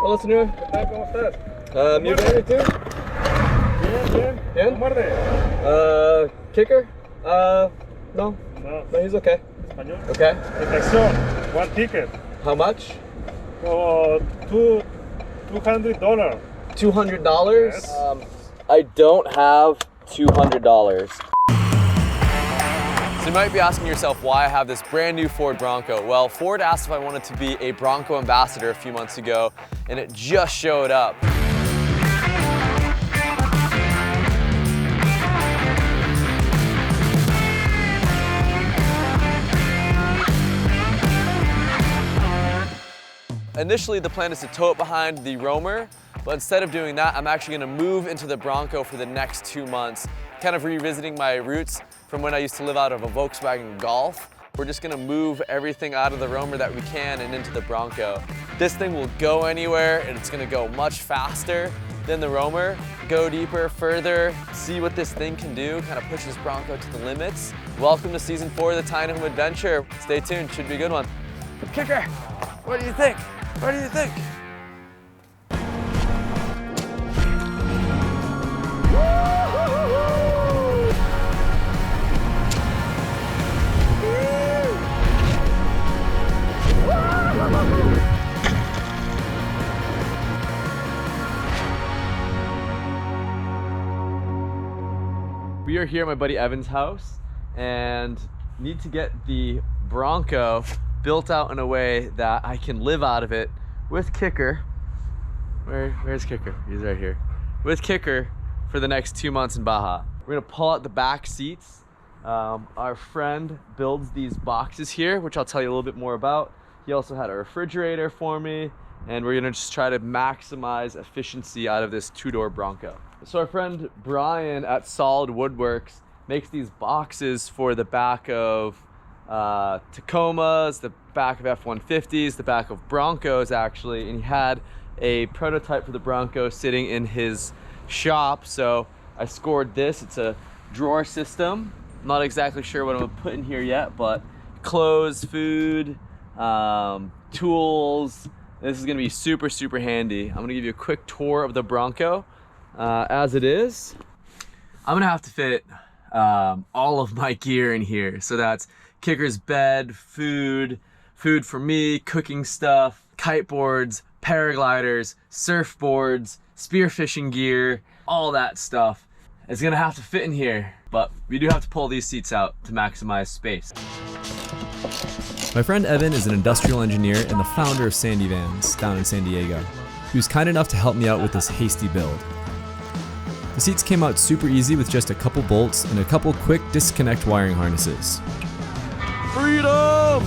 Hola, señor. ¿Qué tal? ¿Cómo estás? Muy bien, ¿y tú? Bien, bien. Bien? ¿Cómo muerde? Kicker? No. No. No, he's okay. ¿Español? Okay. Infección. One ticket. How much? For $200. $200? Yes. I don't have $200. So you might be asking yourself why I have this brand new Ford Bronco. Well, Ford asked if I wanted to be a Bronco ambassador a few months ago, and it just showed up. Initially, the plan is to tow it behind the Roamer, but instead of doing that, I'm actually gonna move into the Bronco for the next 2 months, kind of revisiting my roots from when I used to live out of a Volkswagen Golf. We're just gonna move everything out of the Roamer that we can and into the Bronco. This thing will go anywhere, and it's gonna go much faster than the Roamer, go deeper, further, see what this thing can do, kind of push this Bronco to the limits. Welcome to season 4 of the Tiny Home Adventure. Stay tuned, should be a good one. Kicker, what do you think? What do you think? We are here at my buddy Evan's house and need to get the Bronco built out in a way that I can live out of it with Kicker. Where's Kicker? He's right here. With Kicker for the next 2 months in Baja. We're gonna pull out the back seats. Our friend builds these boxes here, which I'll tell you a little bit more about. He also had a refrigerator for me, and we're gonna just try to maximize efficiency out of this 2-door Bronco. So our friend Brian at Solid Woodworks makes these boxes for the back of Tacomas, the back of F-150s, the back of Broncos actually, and he had a prototype for the Bronco sitting in his shop, so I scored this. It's a drawer system. I'm not exactly sure what I'm gonna put in here yet, but clothes, food, tools. This is gonna be super, super handy. I'm gonna give you a quick tour of the Bronco as it is. I'm gonna have to fit all of my gear in here, so that's Kicker's bed, food for me, cooking stuff, kiteboards, paragliders, surfboards, spearfishing gear, all that stuff. It's gonna have to fit in here, but we do have to pull these seats out to maximize space. My friend Evan is an industrial engineer and the founder of Sandy Vans down in San Diego. He was kind enough to help me out with this hasty build. The seats came out super easy with just a couple bolts and a couple quick disconnect wiring harnesses. Freedom!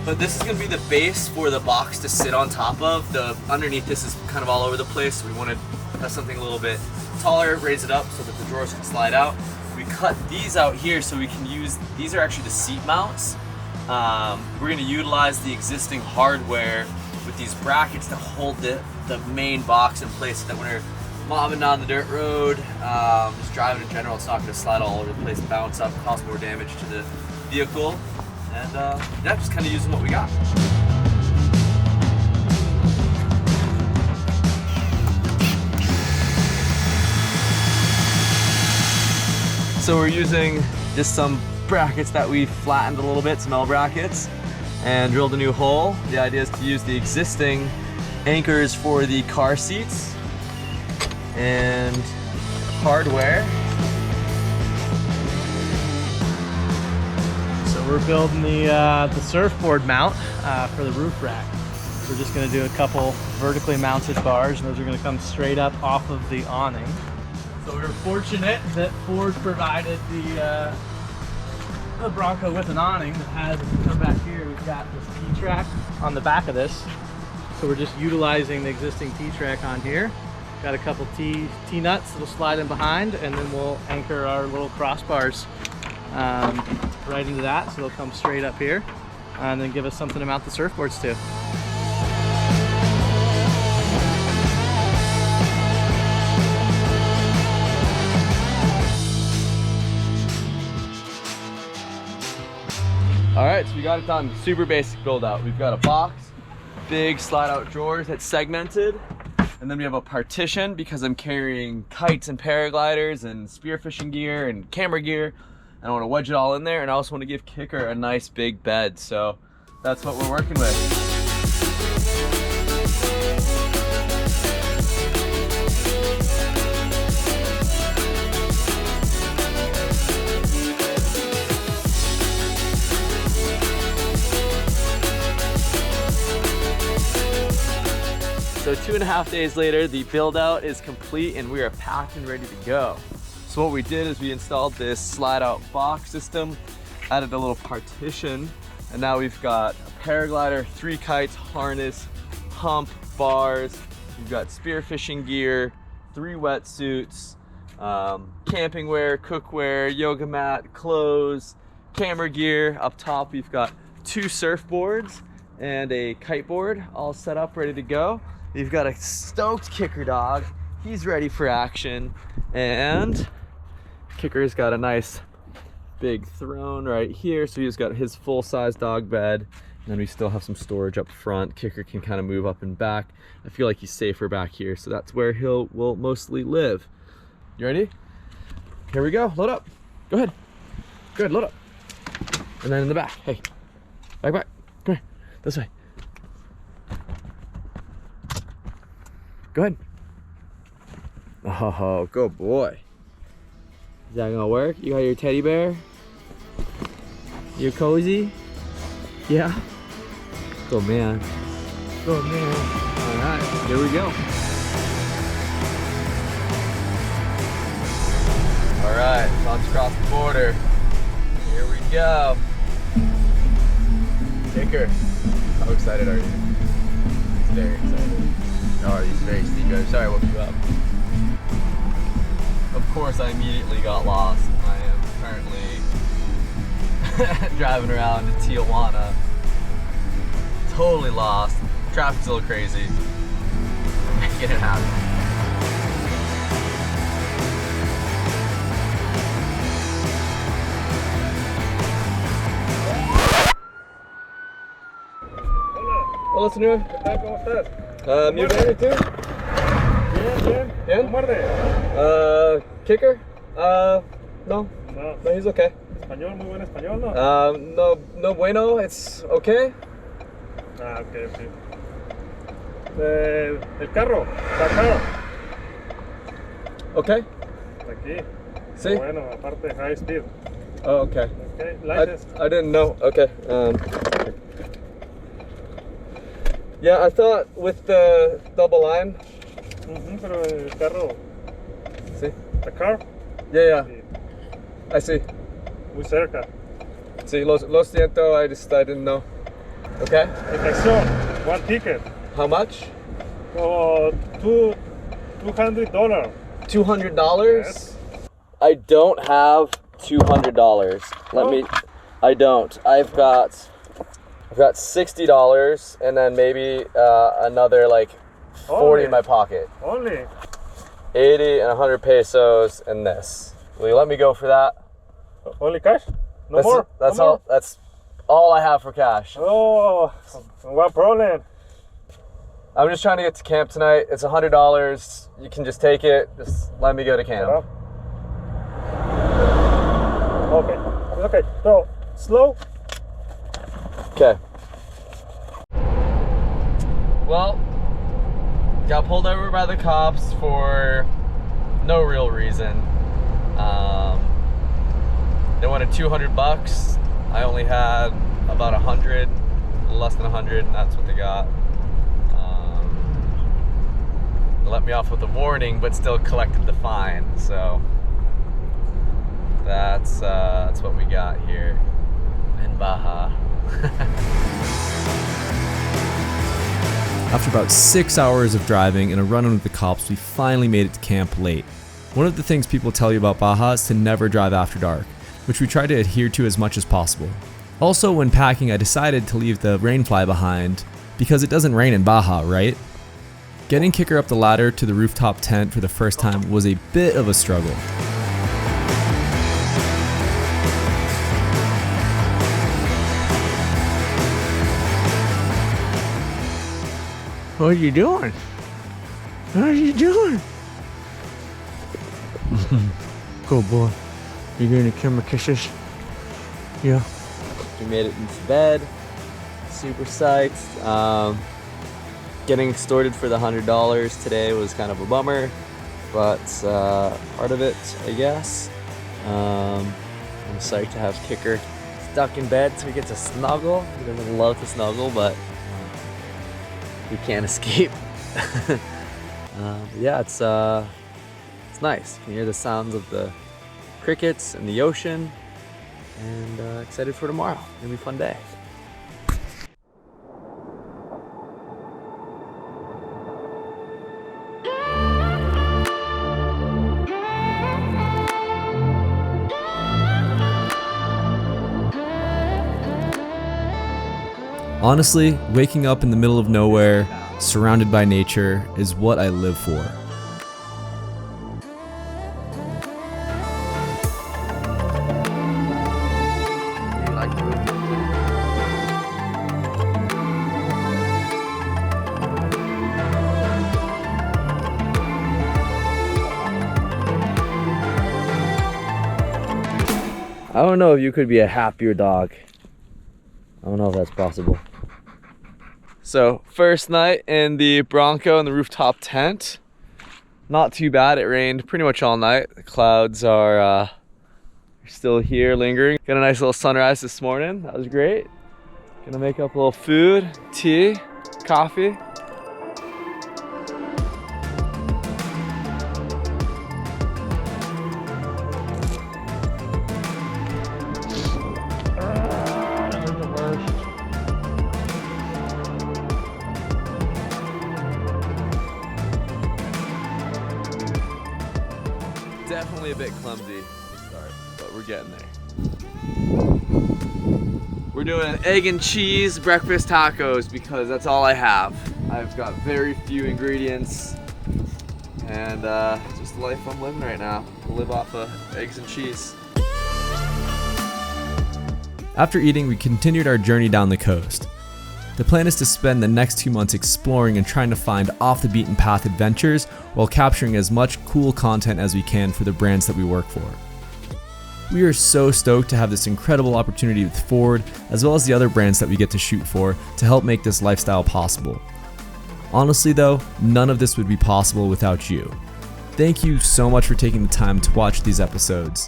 But this is gonna be the base for the box to sit on top of. The underneath this is kind of all over the place. So we wanted to have something a little bit taller, raise it up so that the drawers can slide out. We cut these out here so we can use, these are actually the seat mounts. We're gonna utilize the existing hardware with these brackets to hold the main box in place so that when we're mobbing down the dirt road, just driving in general, it's not gonna slide all over the place, bounce up, cause more damage to the vehicle. And yeah, just kind of using what we got. So we're using just some brackets that we flattened a little bit, some L brackets, and drilled a new hole. The idea is to use the existing anchors for the car seats and hardware. We're building the surfboard mount for the roof rack. We're just going to do a couple vertically mounted bars, and those are going to come straight up off of the awning. So we were fortunate that Ford provided the Bronco with an awning that has, if you come back here, we've got this T-track on the back of this. So we're just utilizing the existing T-track on here. Got a couple T-nuts that'll slide in behind, and then we'll anchor our little crossbars right into that, so they'll come straight up here and then give us something to mount the surfboards to. All right, so we got it done. Super basic build out. We've got a box, big slide out drawers that's segmented, and then we have a partition because I'm carrying kites and paragliders and spearfishing gear and camera gear. I want to wedge it all in there, and I also want to give Kicker a nice big bed. So that's what we're working with. So 2.5 days later, the build out is complete and we are packed and ready to go. So what we did is we installed this slide out box system, added a little partition, and now we've got a paraglider, 3 kites, harness, hump, bars. We've got spearfishing gear, 3 wetsuits, camping wear, cookware, yoga mat, clothes, camera gear. Up top, we've got 2 surfboards and a kiteboard all set up, ready to go. We've got a stoked Kicker dog. He's ready for action. And Kicker's got a nice big throne right here. So he's got his full-size dog bed. And then we still have some storage up front. Kicker can kind of move up and back. I feel like he's safer back here. So that's where will mostly live. You ready? Here we go. Load up. Go ahead. Good, load up. And then in the back. Hey, back. Come here. This way. Go ahead. Oh, good boy. Is that gonna work? You got your teddy bear? You're cozy? Yeah? Good man. Good man. All right, here we go. All right, let's cross the border. Here we go. Kicker, how excited are you? He's very excited. Oh, he's very sleepy. I'm sorry I woke you up. Of course, I immediately got lost. I am currently driving around in Tijuana. Totally lost. Traffic's a little crazy. Making it happen. Hola, señor. ¿Qué tal? ¿Cómo estás? Muy bien, ¿y tú? Bien, bien. Bien? ¿Cómo muerde? Kicker? No. No. No, he's okay. Español, muy buen español, ¿no? No bueno, it's okay. Ah, ok, ok. El carro, está acá. Okay. Aquí. Sí. Bueno, aparte, high speed. Oh, okay. Ok, license. I didn't know. Okay. Yeah, I thought with the double line. Pero el carro. See? The car. Yeah. Sí, I see. muy cerca. See, lo siento. I didn't know. Okay. Infección, one ticket. How much? For $200. $200? Yes. I don't have $200. I don't. I've got $60 and then maybe another like 40 in my pocket. Only. 80 and 100 pesos and this. Will you let me go for that? Only cash? No more? That's no all. More? That's all I have for cash. Oh, what problem? I'm just trying to get to camp tonight. It's $100. You can just take it. Just let me go to camp. Okay. Okay. So slow. Okay. Well, got pulled over by the cops for no real reason. They wanted $200. I only had about 100, less than 100, and that's what they got. They let me off with a warning, but still collected the fine. So that's what we got here in Baja. After about 6 hours of driving and a run-in with the cops, we finally made it to camp late. One of the things people tell you about Baja is to never drive after dark. which we try to adhere to as much as possible. Also, when packing, I decided to leave the rainfly behind because it doesn't rain in Baja, right? Getting Kicker up the ladder to the rooftop tent for the first time was a bit of a struggle. What are you doing? What are you doing? Good boy. You giving the camera kisses? Yeah. We made it into bed. Super psyched. Getting extorted for the $100 today was kind of a bummer, but part of it, I guess. I'm psyched to have Kicker stuck in bed so he gets to snuggle. He doesn't love to snuggle, but we can't escape. Yeah, it's nice. You can hear the sounds of the crickets and the ocean, and excited for tomorrow. It's gonna be a fun day. Honestly, waking up in the middle of nowhere, surrounded by nature, is what I live for. I don't know if you could be a happier dog. I don't know if that's possible. So, first night in the Bronco in the rooftop tent. Not too bad. It rained pretty much all night. The clouds are still here, lingering. Got a nice little sunrise this morning. That was great. Gonna make up a little food, tea, coffee. Definitely a bit clumsy to start, but we're getting there. We're doing an egg and cheese breakfast tacos because that's all I have. I've got very few ingredients, and just the life I'm living right now. I live off of eggs and cheese. After eating, we continued our journey down the coast. The plan is to spend the next 2 months exploring and trying to find off the beaten path adventures while capturing as much cool content as we can for the brands that we work for. We are so stoked to have this incredible opportunity with Ford, as well as the other brands that we get to shoot for to help make this lifestyle possible. Honestly though, none of this would be possible without you. Thank you so much for taking the time to watch these episodes.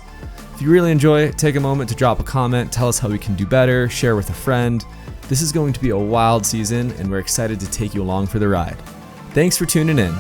If you really enjoy it, take a moment to drop a comment, tell us how we can do better, share with a friend. This is going to be a wild season, and we're excited to take you along for the ride. Thanks for tuning in.